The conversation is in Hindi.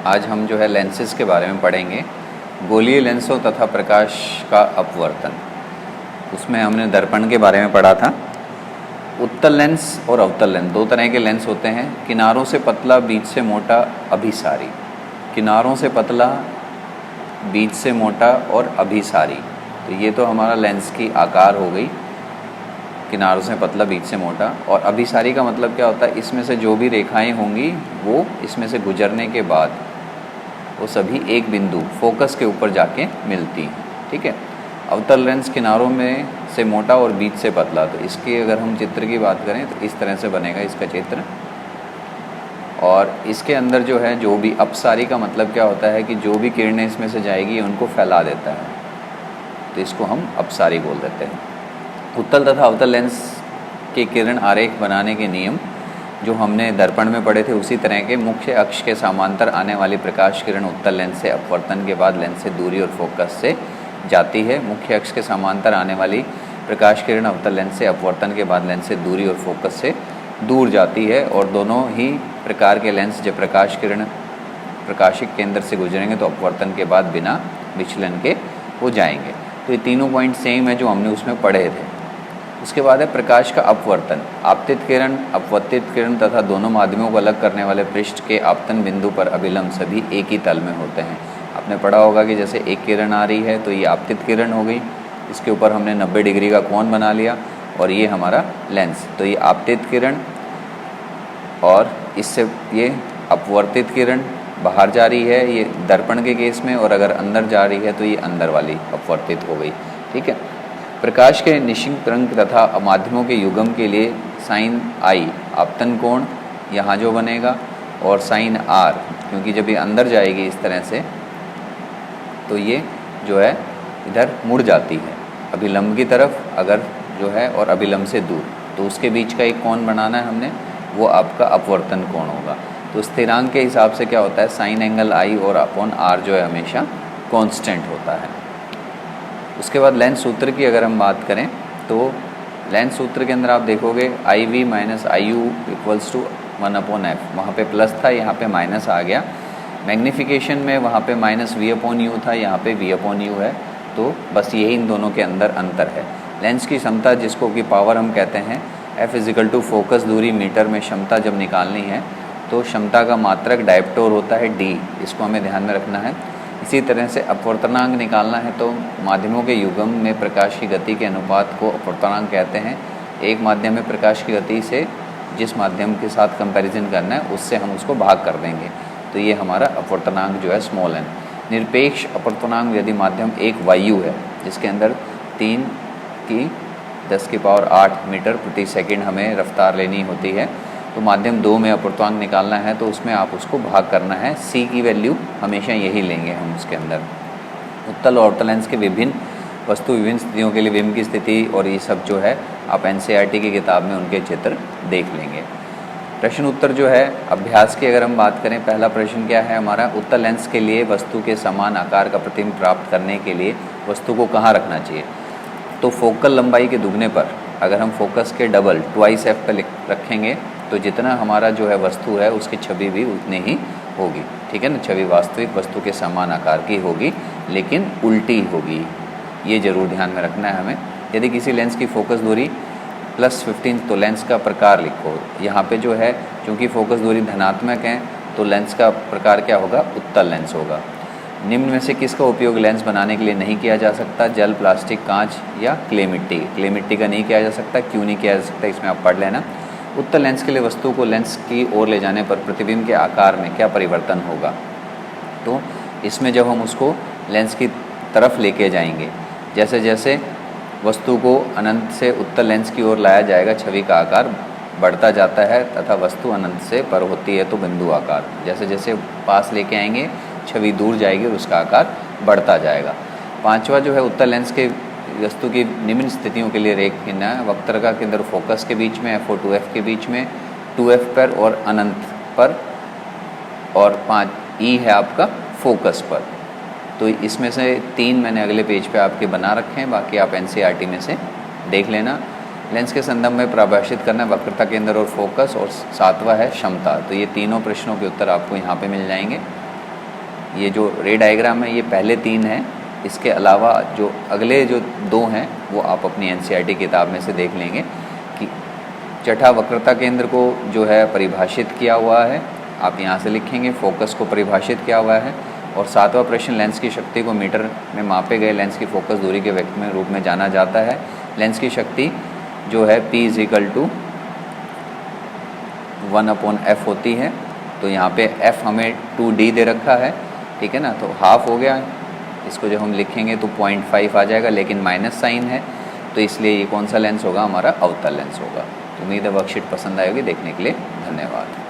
आज हम जो है लेंसेज के बारे में पढ़ेंगे। गोलीय लेंसों तथा प्रकाश का अपवर्तन। उसमें हमने दर्पण के बारे में पढ़ा था। उत्तल लेंस और अवतल लेंस दो तरह के लेंस होते हैं। किनारों से पतला, बीच से मोटा, अभिसारी। किनारों से पतला, बीच से मोटा और अभिसारी। तो ये तो हमारा लेंस की आकार हो गई, किनारों से पतला, बीच से मोटा। और अभिसारी का मतलब क्या होता है, इसमें से जो भी रेखाएं होंगी वो इसमें से गुजरने के बाद वो सभी एक बिंदु फोकस के ऊपर जाके मिलती हैं। ठीक है। अवतल लेंस किनारों में से मोटा और बीच से पतला। तो इसकी अगर हम चित्र की बात करें तो इस तरह से बनेगा इसका चित्र। और इसके अंदर जो है, जो भी अपसारी का मतलब क्या होता है कि जो भी किरणें इसमें से जाएगी उनको फैला देता है, तो इसको हम अपसारी बोल देते हैं। उत्तल तथा अवतल लेंस के किरण आरेख बनाने के नियम जो हमने दर्पण में पढ़े थे उसी तरह के। मुख्य अक्ष के समांतर आने वाली प्रकाश किरण उत्तल लेंस से अपवर्तन के बाद लेंस से दूरी और फोकस से जाती है। मुख्य अक्ष के समांतर आने वाली प्रकाश किरण अवतल लेंस से अपवर्तन के बाद लेंस से दूरी और फोकस से दूर जाती है। और दोनों ही प्रकार के लेंस जब प्रकाश किरण प्रकाशिक केंद्र से गुजरेंगे तो अपवर्तन के बाद बिना विचलन के हो जाएंगे। तो ये तीनों पॉइंट सेम है जो हमने उसमें पढ़े थे। उसके बाद है प्रकाश का अपवर्तन। आपतित किरण, अपवर्तित किरण तथा दोनों माध्यमों को अलग करने वाले पृष्ठ के आपतन बिंदु पर अभिलंब सभी एक ही तल में होते हैं। आपने पढ़ा होगा कि जैसे एक किरण आ रही है तो ये आपतित किरण हो गई, इसके ऊपर हमने 90 डिग्री का कोण बना लिया और ये हमारा लेंस। तो ये आपतित किरण और इससे ये अपवर्तित किरण बाहर जा रही है, ये दर्पण के केस में, और अगर अंदर जा रही है तो ये अंदर वाली अपवर्तित हो गई। ठीक है। प्रकाश के निश्चित रंग तथा माध्यमों के युग्म के लिए साइन आई आपतन कोण यहाँ जो बनेगा, और साइन आर क्योंकि जब ये अंदर जाएगी इस तरह से तो ये जो है इधर मुड़ जाती है अभिलंब की तरफ, अगर जो है, और अभिलंब से दूर, तो उसके बीच का एक कोण बनाना है हमने, वो आपका अपवर्तन कोण होगा। तो स्थिरांक के हिसाब से क्या होता है, साइन एंगल आई और अपॉन आर जो है हमेशा कांस्टेंट होता है। उसके बाद लेंस सूत्र की अगर हम बात करें तो लेंस सूत्र के अंदर आप देखोगे I V minus I U equals to 1/f। वहाँ पे प्लस था, यहाँ पे माइनस आ गया। मैग्नीफिकेशन में वहाँ पे माइनस वी अपॉन यू था, यहाँ पे वी अपॉन यू है। तो बस यही इन दोनों के अंदर अंतर है। लेंस की क्षमता जिसको कि पावर हम कहते हैं, F इजिकल टू फोकस दूरी मीटर में क्षमता जब निकालनी है तो क्षमता का मात्रक डायप्टोर होता है D, इसको हमें ध्यान में रखना है। इसी तरह से अपवर्तनांक निकालना है तो माध्यमों के युग्म में प्रकाश की गति के अनुपात को अपवर्तनांक कहते हैं। एक माध्यम में प्रकाश की गति से जिस माध्यम के साथ कंपैरिजन करना है उससे हम उसको भाग कर देंगे, तो ये हमारा अपवर्तनांक जो है स्मॉल n। निरपेक्ष अपवर्तनांक यदि माध्यम एक वायु है जिसके अंदर 3 की 10⁸ मीटर प्रति सेकंड हमें रफ्तार लेनी होती है, तो माध्यम 2 में अपवर्तनांक निकालना है तो उसमें आप उसको भाग करना है। c की वैल्यू हमेशा यही लेंगे हम उसके अंदर। उत्तल और अवतल लेंस के विभिन्न वस्तु विभिन्न स्थितियों के लिए विम की स्थिति और ये सब जो है आप NCERT की किताब में उनके चित्र देख लेंगे। प्रश्न उत्तर जो है अभ्यास की अगर हम बात करें, पहला प्रश्न क्या है हमारा, उत्तल लेंस के लिए वस्तु के समान आकार का प्रतिबिंब प्राप्त करने के लिए वस्तु को कहाँ रखना चाहिए। तो फोकल लंबाई के दुगने पर अगर हम फोकस के डबल 2f पर रखेंगे तो जितना हमारा जो है वस्तु है उसकी छवि भी उतनी ही होगी। ठीक है ना, छवि वास्तविक वस्तु के समान आकार की होगी लेकिन उल्टी होगी, ये जरूर ध्यान में रखना है हमें। यदि किसी लेंस की फोकस दूरी +15 तो लेंस का प्रकार लिखो। यहाँ पे जो है क्योंकि फोकस दूरी धनात्मक है तो लेंस का प्रकार क्या होगा, उत्तल लेंस होगा। निम्न में से किसका उपयोग लेंस बनाने के लिए नहीं किया जा सकता, जल, प्लास्टिक, कांच या क्ले मिट्टी। क्ले मिट्टी का नहीं किया जा सकता, क्यों नहीं किया जा सकता इसमें आप पढ़ लेना। उत्तल लेंस के लिए वस्तु को लेंस की ओर ले जाने पर प्रतिबिंब के आकार में क्या परिवर्तन होगा। तो इसमें जब हम उसको लेंस की तरफ लेके जाएंगे, जैसे जैसे वस्तु को अनंत से उत्तल लेंस की ओर लाया जाएगा छवि का आकार बढ़ता जाता है तथा वस्तु अनंत से पर होती है तो बिंदु आकार जैसे जैसे पास लेके आएंगे छवि दूर जाएगी और उसका आकार बढ़ता जाएगा। पांचवा जो है उत्तल लेंस के वस्तु की निम्न स्थितियों के लिए रेखना वक्रता के अंदर फोकस के बीच में, F और 2F के बीच में, 2F पर और अनंत पर, और 5 E है आपका फोकस पर। तो इसमें से 3 मैंने अगले पेज पे आपके बना रखे हैं, बाकी आप NCERT में से देख लेना। लेंस के संदर्भ में परिभाषित करना वक्रता केंद्र और फोकस, और 7वां है क्षमता। तो ये तीनों प्रश्नों के उत्तर आपको यहाँ पे मिल जाएंगे। ये जो रे डायग्राम है ये पहले 3 हैं, इसके अलावा जो अगले जो 2 हैं वो आप अपनी NCERT किताब में से देख लेंगे कि छठा वक्रता केंद्र को जो है परिभाषित किया हुआ है, आप यहाँ से लिखेंगे, फोकस को परिभाषित किया हुआ है, और 7वां प्रश्न लेंस की शक्ति को मीटर में मापे गए लेंस की फोकस दूरी के व्यक्त में रूप में जाना जाता है। लेंस की शक्ति जो है P = 1/f होती है। तो यहाँ पे f हमें 2d दे रखा है, ठीक है ना, तो हाफ हो गया। इसको जब हम लिखेंगे तो 0.5 आ जाएगा, लेकिन माइनस साइन है, तो इसलिए ये कौन सा लेंस होगा, हमारा अवतल लेंस होगा। तो उम्मीद है वर्कशीट पसंद आएगी। देखने के लिए धन्यवाद।